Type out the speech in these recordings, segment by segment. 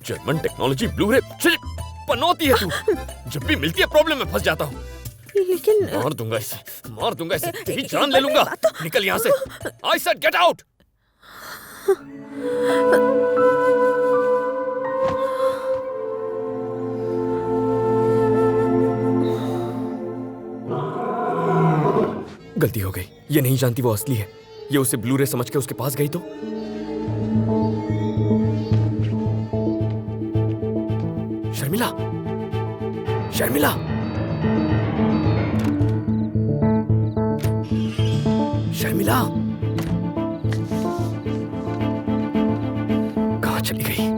German technology blue रे पनौती है तू। जब भी मिलती है प्रॉब्लम में फंस जाता हूँ। लेकिन मार दूंगा इसे, तेरी जान ले लूंगा। निकल यहाँ से। I said get out। गलती हो गई। ये नहीं जानती वो असली है। ये उसे ब्लू रे समझ के उसके पास गई तो। शर्मिला, शर्मिला, शर्मिला, कहाँ चली गई?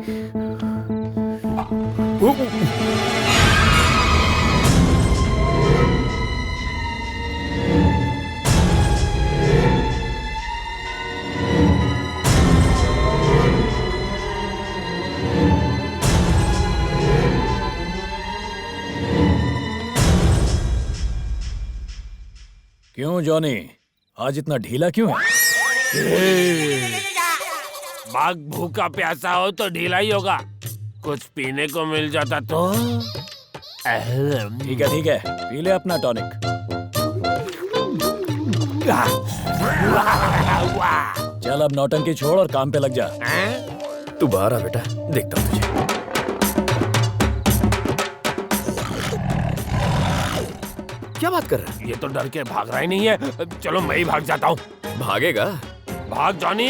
क्यों जॉनी, आज इतना ढीला क्यों है? बाघ भूखा प्यासा हो तो ढीला ही होगा। कुछ पीने को मिल जाता तो। ठीक है, पी ले अपना टॉनिक। चल अब नौटंकी छोड़ और काम पे लग जा। तू बाहर आ बेटा, देखता हूँ तुझे। क्या बात कर रहा है? ये तो डर के भाग रहा ही नहीं है। चलो मैं ही भाग जाता हूँ। भागेगा? भाग जॉनी,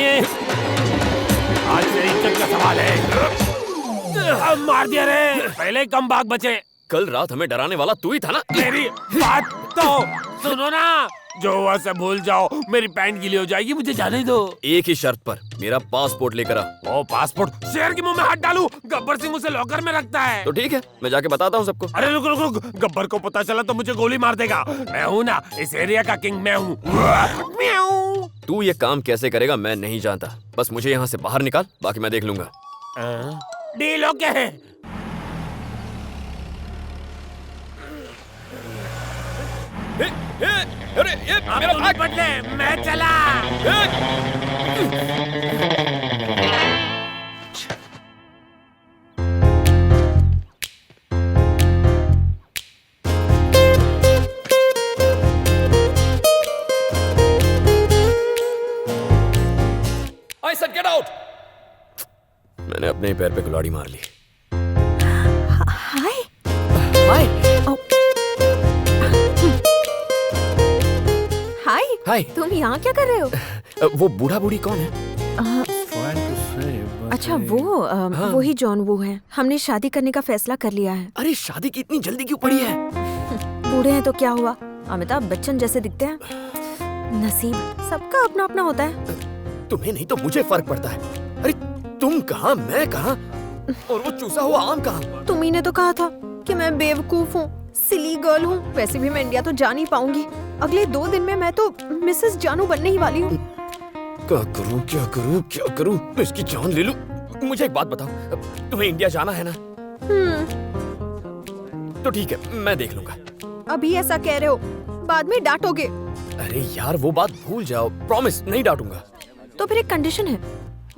आज मेरी इज्जत का सवाल है। अब मार दिया रे, पहले ही कम भाग बचे। कल रात हमें डराने वाला तू ही था ना? मेरी बात तो सुनो ना। जो हुआ से भूल जाओ, मेरी पैंट गीली हो जाएगी, मुझे जाने दो। एक ही शर्त पर, मेरा पासपोर्ट लेकर आ। ओ पासपोर्ट? शेर के मुंह में हाथ डालूं? गब्बर सिंह उसे लॉकर में रखता है। तो ठीक है, मैं जाके बताता हूँ सबको। अरे रुक रुक रुक, गब्बर को पता चला तो मुझे गोली मार देगा। मैं हूँ ना इस एरिया का किंग, मैं हूँ। म्याऊं। तू ये काम कैसे करेगा मैं नहीं जानता। बस मुझे यहाँ से बाहर निकाल, बाकी मैं देख लूंगा। डील ओके है। अरे ये मेरा बैग! बदले मैं चला। I said get out! मैंने अपने ही पैर पे कुल्हाड़ी मार ली। हाय हाय हाय हाय। तुम यहाँ क्या कर रहे हो? वो बूढ़ा बूढ़ी कौन है? अच्छा वो ही जॉन वो है। हमने शादी करने का फैसला कर लिया है। अरे शादी की इतनी जल्दी क्यों पड़ी है? बूढ़े हैं तो क्या हुआ, अमिताभ बच्चन जैसे दिखते हैं। नसीब सबका अपना अपना होता है। तुम्हें नहीं तो मुझे फर्क पड़ता है। अरे तुम कहाँ, मैं कहाँ, और वो चूसा हुआ आम कहाँ? तुम्ही ने तो कहा था कि मैं बेवकूफ हूँ, सिली गर्ल हूँ। वैसे भी मैं इंडिया तो जा नहीं पाऊंगी। अगले 2 दिन में मैं तो मिसेस जानू बनने ही वाली हूँ। क्या करूँ क्या करूँ क्या करूँ? मैं इसकी जान ले लूं? मुझे एक बात बताओ, तुम्हें इंडिया जाना है ना? तो ठीक है, मैं देख लूंगा। अभी ऐसा कह रहे हो, बाद में डांटोगे। अरे यार वो बात भूल जाओ, प्रॉमिस नहीं डांटूंगा। तो फिर एक कंडीशन है,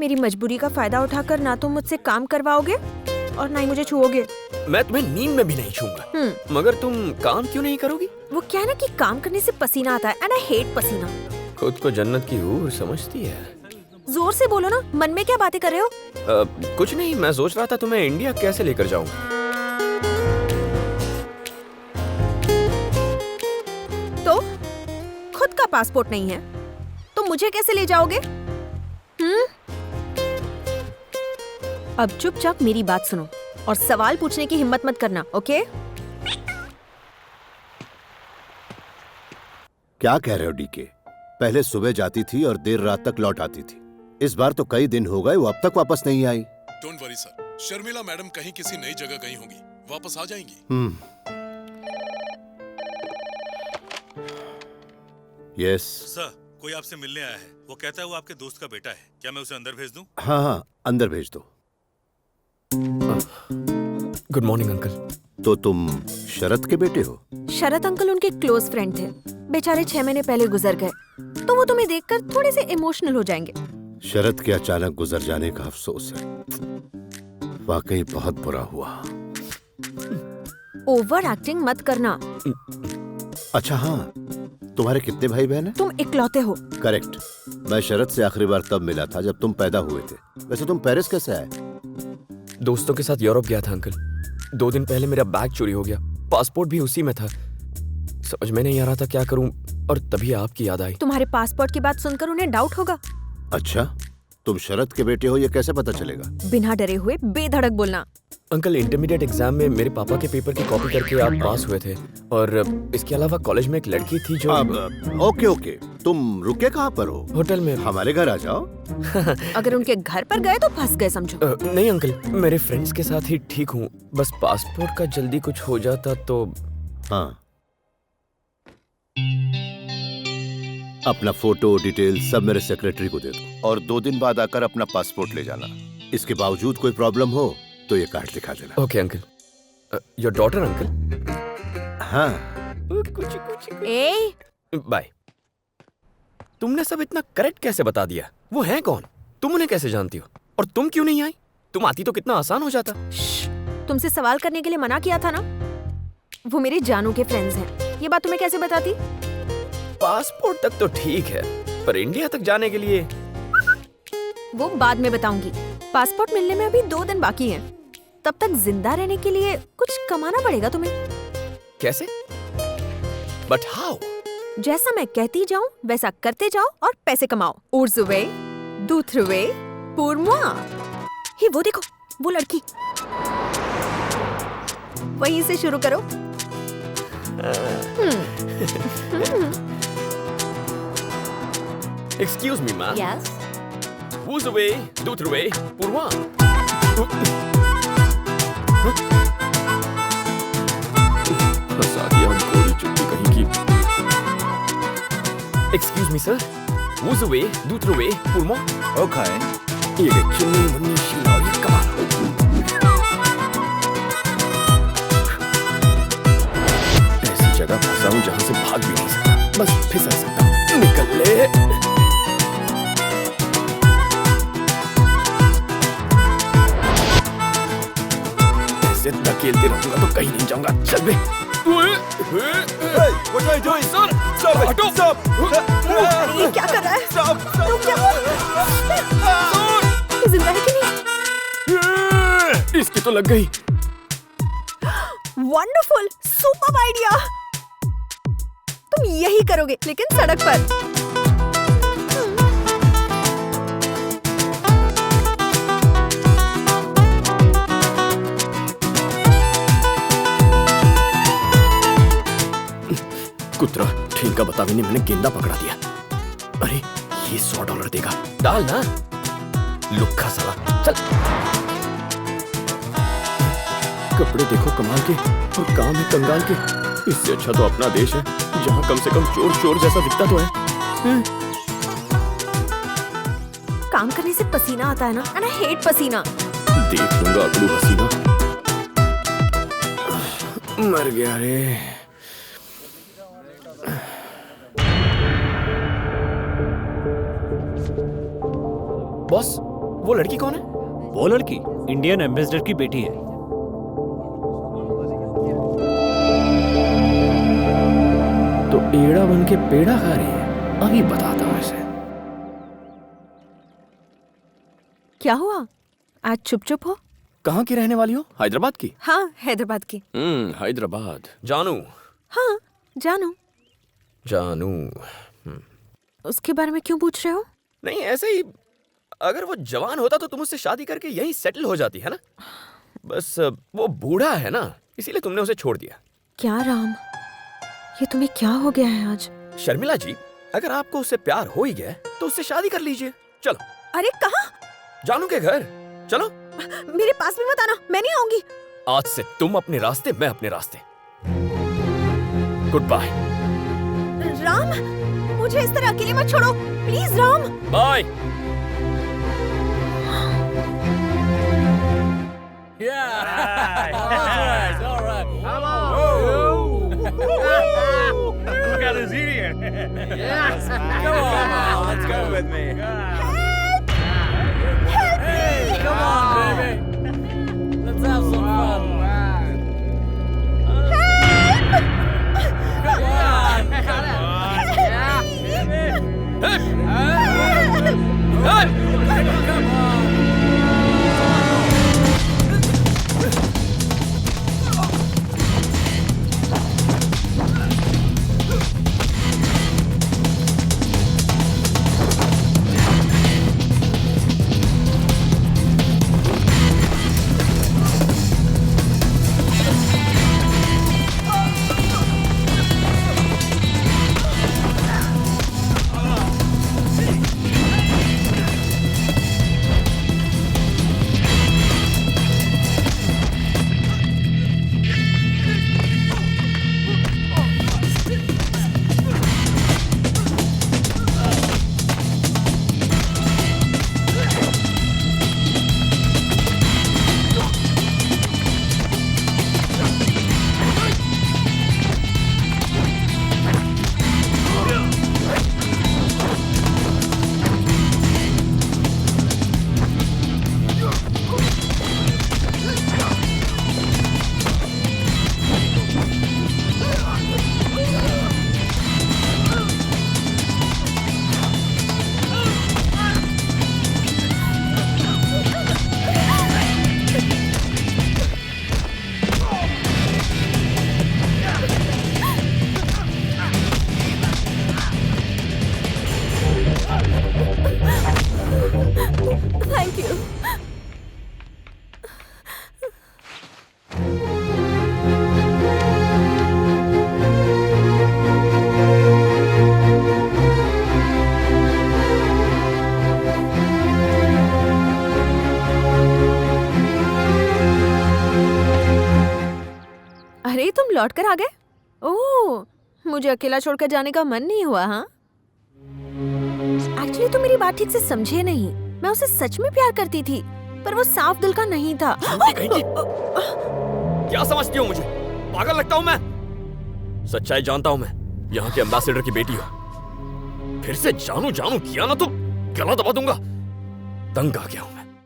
मेरी मजबूरी का फायदा उठाकर ना तुम मुझसे काम करवाओगे और ना ही मुझे छुओगे। मैं तुम्हें नींद में भी नहीं छूंगा। मगर तुम काम क्यों नहीं करोगी? वो क्या है ना कि काम करने से पसीना आता है एंड आई हेट पसीना। खुद को जन्नत की हूर समझती है। जोर से बोलो ना, मन में क्या बातें कर रहे हो? कुछ नहीं, मैं सोच रहा था तुम्हें इंडिया कैसे लेकर जाऊं। तो खुद का पासपोर्ट नहीं है तो मुझे कैसे ले जाओगे? अब चुपचाप मेरी बात सुनो और सवाल पूछने की हिम्मत मत करना, ओके? क्या कह रहे हो डीके? पहले सुबह जाती थी और देर रात तक लौट आती थी। इस बार तो कई दिन हो गए वो अब तक वापस नहीं आई। Don't worry sir, Sharmila madam कहीं किसी नई जगह गई होंगी, वापस आ जाएंगी। यस सर, कोई आपसे मिलने आया है। वो कहता है वो आपके दोस्त का बेटा है। क्या मैं उसे अंदर भेज दूं? हाँ, अंदर भेज दो। Good morning uncle. तो तुम शरद के बेटे हो? शरद अंकल उनके क्लोज फ्रेंड थे, बेचारे 6 महीने पहले गुजर गए, तो वो तुम्हें देखकर थोड़े से इमोशनल हो जाएंगे। शरद के अचानक गुजर जाने का अफसोस है। वाकई बहुत बुरा हुआ। ओवर एक्टिंग मत करना। अच्छा हाँ, तुम्हारे कितने भाई बहन हैं? तुम इकलौते हो। करेक्ट। मैं शरद से आखिरी बार तब मिला था जब तुम पैदा हुए थे। वैसे तुम पेरिस कैसे आए? दोस्तों के साथ यूरोप गया था अंकल। 2 दिन पहले मेरा बैग चोरी हो गया, पासपोर्ट भी उसी में था। समझ में नहीं आ रहा था क्या करूं, और तभी आपकी याद आई। तुम्हारे पासपोर्ट की बात सुनकर उन्हें डाउट होगा। अच्छा, तुम शरद के बेटे हो, ये कैसे पता चलेगा? बिना डरे हुए बेधड़क बोलना। अंकल, इंटरमीडिएट एग्जाम में मेरे पापा के पेपर की कॉपी करके आप पास हुए थे, और इसके अलावा कॉलेज में एक लड़की थी जो ओके, तुम रुके कहाँ पर हो? होटल में। हमारे घर आ जाओ। अगर उनके घर पर गए तो फंस गए समझो। नहीं अंकल, मेरे फ्रेंड्स के साथ ही ठीक हूँ। बस पासपोर्ट का जल्दी कुछ हो जाता तो। हाँ, अपना फोटो डिटेल सब मेरे सेक्रेटरी को दे दो, और 2 दिन बाद आकर अपना पासपोर्ट ले जाना। इसके बावजूद कोई प्रॉब्लम हो तो ये कार्ड दिखा देना। Okay uncle. Your daughter uncle? हाँ। ए, बाय। तुमने सब इतना करेक्ट कैसे बता दिया? वो हैं कौन? तुम उन्हें कैसे जानती हो? और तुम क्यों नहीं आई? तुम आती तो कितना आसान हो जाता। तुमसे सवाल करने के लिए मना किया था ना। वो मेरे जानू के फ्रेंड्स हैं। ये बात तुम्हें कैसे बताती? पासपोर्ट तक तो ठीक है, पर इंडिया तक जाने के लिए। वो बाद में बताऊंगी। पासपोर्ट मिलने में अभी 2 दिन बाकी हैं। तब तक जिंदा रहने के लिए कुछ कमाना पड़ेगा तुम्हें। कैसे? But how? जैसा मैं कहती जाऊं वैसा करते जाओ और पैसे कमाओ। उर्जुवे, दूथरुवे, पुरमुआ। ही वो देखो, वो लड़की। वहीं से शुरू करो। Excuse me, ma. Yes. Who's away? Duthruwe, Purwa. गोरी चुप्पी कहीं की। Excuse me, sir. Who's away? Duthruwe, Purwa. Okay. ये चुन्नी मुन्नी शीला और ये कमाल। ऐसी जगह फंसा हूँ जहाँ से भाग भी नहीं सकता, बस फिसल सकता। निकल ले। ऐसे धकेलते रहूंगा तो कहीं नहीं जाऊंगा। चल बे। ये क्या कर रहा है? रुक जाओ। ये जिंदा है कि नहीं? इसकी तो लग गई। Wonderful, super idea. तुम यही करोगे, लेकिन सड़क पर। कुतरा ठीक का बतावे ने मैंने गेंदा पकड़ा दिया। अरे ये $100 देगा। डाल ना लुक्खा साला। चल। कपड़े देखो कमाल के, और काम है कंगाल के। इससे अच्छा तो अपना देश है, जहाँ कम से कम चोर चोर जैसा दिखता तो है। काम करने से पसीना आता है ना, and I hate पसीना। देख लूंगा अकलू हसीना। मर गया रे। बॉस, वो लड़की कौन है? वो लड़की इंडियन एम्बेसडर की बेटी है। तो एड़ा बन के पेड़ा खा रही है। अभी बताता हूँ इसे। क्या हुआ? आज चुप चुप हो? कहाँ की रहने वाली हो? हैदराबाद की? हाँ, हैदराबाद की। हैदराबाद। जानू? हाँ, जानू। जानू। उसके बारे में क्यों पूछ रहे हो? नहीं, ऐसे ही। अगर वो जवान होता तो तुम उससे शादी करके यहीं सेटल हो जाती, है ना? बस वो बूढ़ा है ना, इसीलिए तुमने उसे छोड़ दिया। क्या राम, ये तुम्हें क्या हो गया है आज? शर्मिला जी, अगर आपको उससे प्यार हो ही गया तो उससे शादी कर लीजिए। चलो। अरे कहाँ? जानू के घर चलो। मेरे पास भी मत आना, मैं नहीं आऊंगी। आज से तुम अपने रास्ते, मैं अपने रास्ते। Good bye. राम, मुझे इस तरह अकेले मत छोड़ो, please Ram. Bye. All right. Look at this idiot. Yes. Come on, Mom. Let's go with me. Help Hey, me! come on, baby. Really तुम लौट कर आ गए? ओह, मुझे अकेला छोड़कर जाने का मन नहीं हुआ, हाँ? एक्चुअली तुम मेरी बात ठीक से समझे नहीं। मैं उसे सच में प्यार करती थी, पर वो साफ दिल का नहीं था। कहीं की। क्या समझती हो मुझे? पागल लगता हूँ मैं? सच्चाई जानता हूँ मैं। यहाँ के एम्बेसडर की बेटी हो। फिर से जानू जानू किया ना तो गला दबा दूंगा। तंग आ गया हूँ।